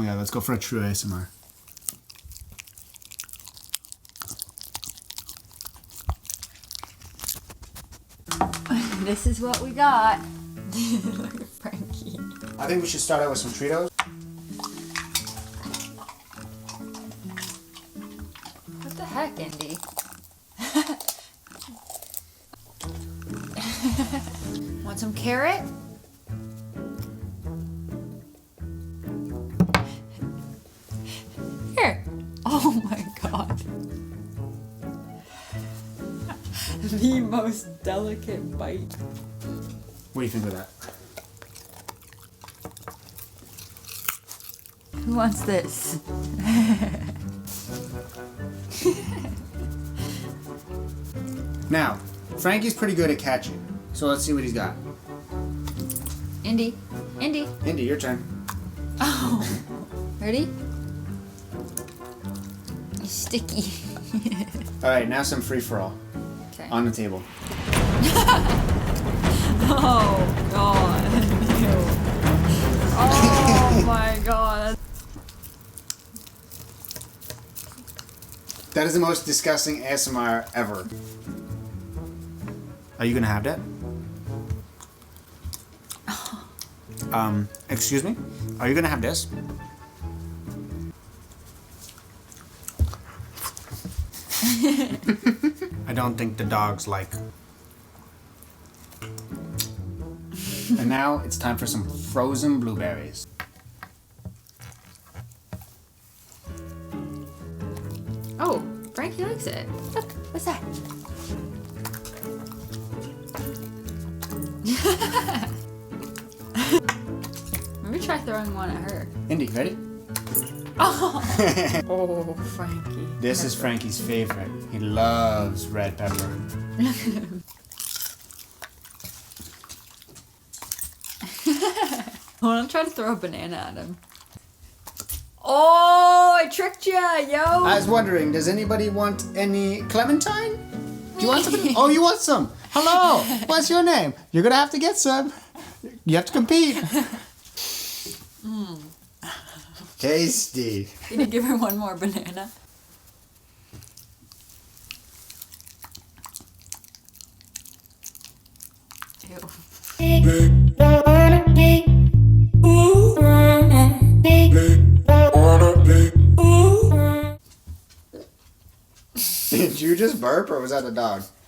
my god, let's go for a true ASMR. This is what we got. Look at Frankie. I think we should start out with some Cheetos. What the heck, Indy? Want some carrot? Here. Oh my god. The most delicate bite. What do you think of that? Who wants this? Now, Frankie's pretty good at catching, so let's see what he's got. Indy. Indy. Indy, your turn. Oh. Ready? It's sticky. Alright, now some free-for-all. Okay. On the table. Oh god. Ew. Oh my god. That is the most disgusting ASMR ever. Are you gonna have that? Excuse me? Are you gonna have this? I don't think the dogs like. And now it's time for some frozen blueberries. Oh, Frankie likes it. Look, what's that? Maybe try throwing one at her. Indy, ready? Oh, Frankie. This is Frankie's favorite. He loves red pepper. I want to try to throw a banana at him. Oh, I tricked ya, yo! I was wondering, does anybody want any clementine? Do you want some? Oh, you want some? Hello, what's your name? You're gonna have to get some. You have to compete. Tasty. Can you give her one more banana? Ew. Did you just burp or was that a dog?